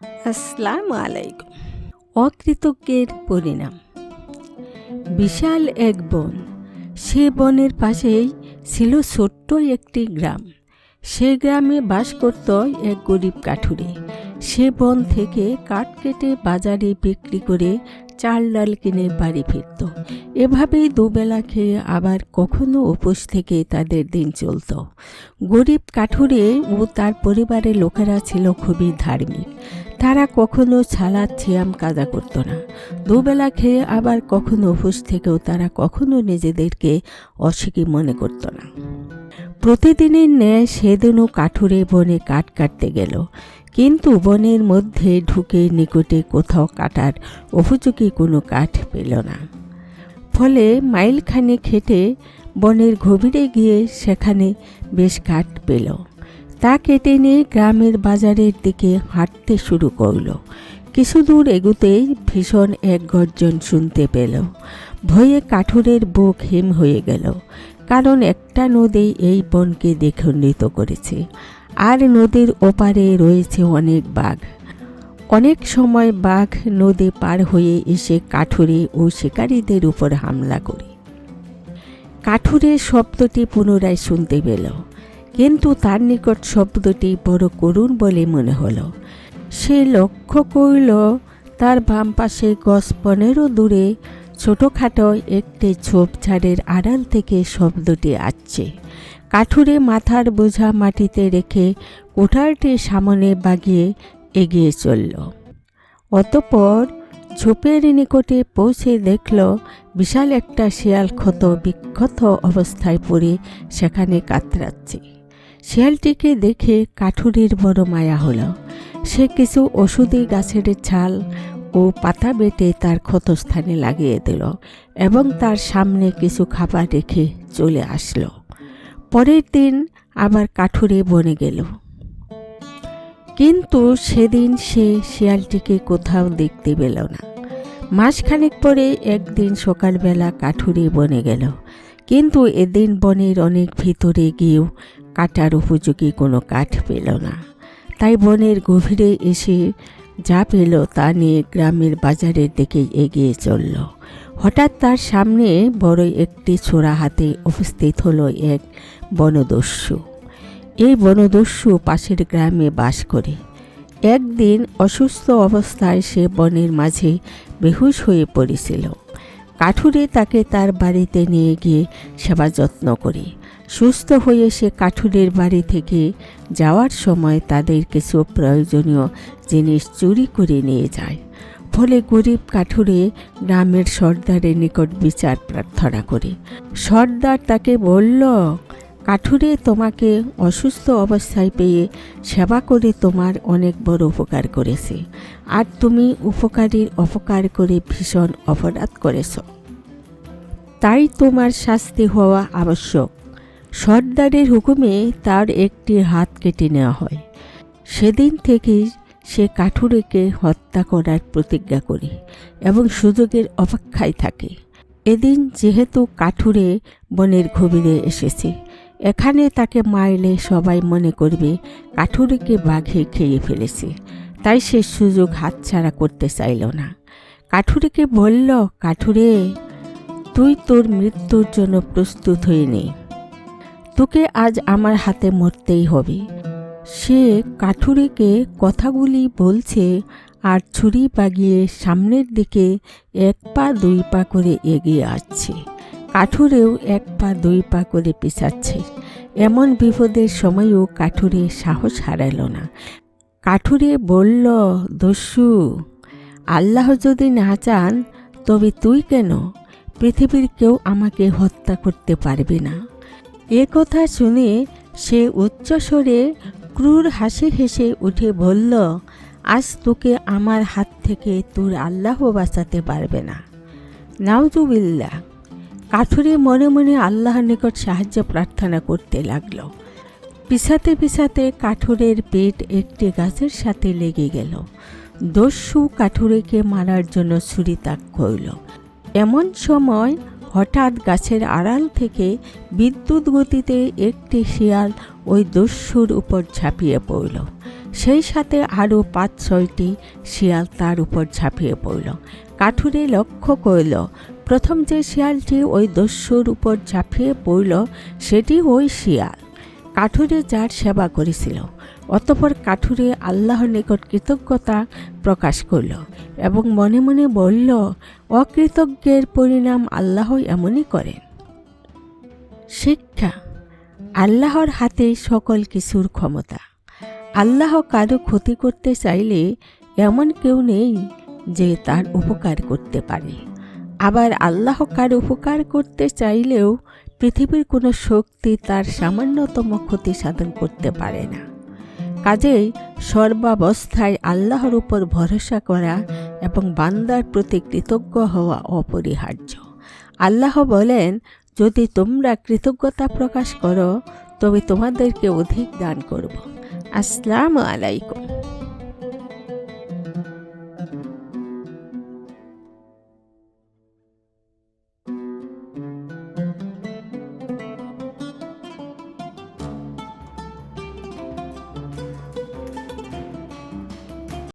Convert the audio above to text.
আসসালামু আলাইকুম। অকৃতজ্ঞের পরিণাম। বিশাল এক বন। সে বনের পাশেই ছিল ছোট্ট একটি গ্রাম। সে গ্রামে বাস করত এক গরিব কাঠুরে। সে বন থেকে কাঠ কেটে বাজারে বিক্রি করে চাল ডাল কিনে বাড়ি ফিরত। এভাবেই দুবেলা খেয়ে আবার কখনো উপোস থেকে তাদের দিন চলত। গরিব কাঠুরে ও তার পরিবারের লোকেরা ছিল খুবই ধার্মিক। তারা কখনো ছালাদ ছিয়াম কাজা করত না। দুবেলা খেয়ে আবার কখনো উপোস থেকেও তারা কখনো নিজেদেরকে অসুখী মনে করত না। প্রতিদিনের ন্যায় সেদিনও কাঠুরে বনে কাঠ কাটতে গেল, কিন্তু বনের মধ্যে ঢুকে নিকটে কোথাও কাটার উপযোগী কোনো কাঠ পেল না। ফলে মাইলখানেক হেঁটে বনের গভীরে গিয়ে সেখানে বেশ কাঠ পেল। তা কেটে নিয়ে গ্রামের বাজারের দিকে হাঁটতে শুরু করল। কিছু দূর এগুতেই ভীষণ এক গর্জন শুনতে পেল। ভয়ে কাঠুরের বুক হিম হয়ে গেল, কারণ একটা নদী এই বনকে দ্বিখণ্ডিত করেছে, আর নদীর ওপারে রয়েছে অনেক বাঘ। অনেক সময় বাঘ নদী পার হয়ে এসে কাঠুরে ও শিকারীদের উপর হামলা করে। কাঠুরের শব্দটি পুনরায় শুনতে পেল, কিন্তু তার নিকট শব্দটি বড় করুণ বলে মনে হলো। সে লক্ষ্য করল তার বাম পাশে গজ 15 দূরে ছোটোখাটো একটি ঝোপঝাড়ের আড়াল থেকে শব্দটি আসছে। কাঠুরে মাথার বোঝা মাটিতে রেখে কোঠারটির সামনে বাগিয়ে এগিয়ে চলল। অতঃপর ঝোপের নিকটে পৌঁছে দেখল বিশাল একটা শিয়াল ক্ষত বিক্ষত অবস্থায় পড়ে সেখানে কাতরাচ্ছে। শিয়ালটিকে দেখে কাঠুরের বড় মায়া হলো। সে কিছু ওষুধি গাছের ছাল ও পাতা বেটে তার ক্ষতস্থানে লাগিয়ে দিল এবং তার সামনে কিছু খাবার রেখে চলে আসলো। পরের দিন আবার কাঠুরে বনে গেল, কিন্তু সেদিন সে শিয়ালটিকে কোথাও দেখতে পেল না। মাসখানেক পরে একদিন সকালবেলা কাঠুরে বনে গেল, কিন্তু এদিন বনের অনেক ভিতরে গিয়েও কাটার উপযোগী কোনো কাঠ পেল না। তাই বনের গভীরে এসে যা পেল তা নিয়ে গ্রামের বাজারের দিকে এগিয়ে চলল। হঠাৎ তার সামনে বড় একটি ছোরা হাতে উপস্থিত হলো এক বনদস্যু। এই বনদস্যু পাশের গ্রামে বাস করে। একদিন অসুস্থ অবস্থায় সে বনের মাঝে বেহুশ হয়ে পড়েছিল। কাঠুরে তাকে তার বাড়িতে নিয়ে গিয়ে সেবা যত্ন করে সুস্থ হয়ে সে কাঠুরের বাড়ি থেকে যাওয়ার সময় তাদের কিছু প্রয়োজনীয় জিনিস চুরি করে নিয়ে যায়। ফলে গরিব কাঠুরে গ্রামের সর্দারের নিকট বিচার প্রার্থনা করে। সর্দার তাকে বলল, কাঠুরে তোমাকে অসুস্থ অবস্থায় পেয়ে সেবা করে তোমার অনেক বড় উপকার করেছে, আর তুমি উপকারীর অপকার করে ভীষণ অপরাধ করেছ, তাই তোমার শাস্তি হওয়া আবশ্যক। সর্দারের হুকুমে তার একটি হাত কেটে নেওয়া হয়। সেদিন থেকেই সে কাঠুরেকে হত্যা করার প্রতিজ্ঞা করে এবং সুযোগের অপেক্ষায় থাকে। এদিন যেহেতু কাঠুরে বনের গভীরে এসেছে, এখানে তাকে মারলে সবাই মনে করবে কাঠুরেকে বাঘে খেয়ে ফেলেছে, তাই সে সুযোগ হাতছাড়া করতে চাইল না। কাঠুরেকে বলল, কাঠুরে, তুই তোর মৃত্যুর জন্য প্রস্তুত হয়ে নে, তোকে আজ আমার হাতে মরতেই হবে। সে কাঠুরেকে কথাগুলি বলছে আর ছুরি বাগিয়ে সামনের দিকে 1 পা 2 পা করে এগিয়ে আসছে। কাঠুরেও 1 পা 2 পা করে পিছাচ্ছে। এমন বিপদের সময়ও কাঠুরে সাহস হারাল না। কাঠুরে বলল, দস্যু, আল্লাহ যদি না চান তবে তুই কেন? পৃথিবীর কেউ আমাকে হত্যা করতে পারবে না। এ কথা শুনে সে উচ্চস্বরে ক্রূর হাসি হেসে উঠে বলল, আজ তোকে আমার হাত থেকে তোর আল্লাহ বাঁচাতে পারবে না। নাউজুবিল্লাহ। কাঠুরে মনে মনে আল্লাহর নিকট সাহায্য প্রার্থনা করতে লাগল। পিছাতে পিছাতে কাঠুরের পেট একটি গাছের সাথে লেগে গেল। দস্যু কাঠুরেকে মারার জন্য ছুরি তাক করল। এমন সময় হঠাৎ গাছের আড়াল থেকে বিদ্যুৎ গতিতে একটি শিয়াল ওই দস্যুর উপর ঝাঁপিয়ে পড়ল। সেই সাথে আরও ৫-৬টি শিয়াল তার উপর ঝাঁপিয়ে পড়ল। কাঠুরে লক্ষ্য করল প্রথম যে শিয়ালটি ওই দস্যুর উপর ঝাঁপিয়ে পড়ল সেটি ওই শিয়াল কাঠুরে যার সেবা করেছিল। অতঃপর কাঠুরে আল্লাহর নিকট কৃতজ্ঞতা প্রকাশ করল এবং মনে মনে বলল, অকৃতজ্ঞের পরিণাম আল্লাহ এমনই করেন। শিক্ষা: আল্লাহর হাতে সকল কিছুর ক্ষমতা। আল্লাহ কারো ক্ষতি করতে চাইলে এমন কেউ নেই যে তার উপকার করতে পারে। আবার আল্লাহ কার উপকার করতে চাইলেও পৃথিবীর কোনো শক্তি তার সামান্যতম ক্ষতি সাধন করতে পারে না। কাজেই সর্বাবস্থায় আল্লাহর উপর ভরসা করা এবং বান্দার প্রতি কৃতজ্ঞ হওয়া অপরিহার্য। আল্লাহ বলেন, যদি তোমরা কৃতজ্ঞতা প্রকাশ করো তবে তোমাদেরকে অধিক দান করব। আসসালামু আলাইকুম।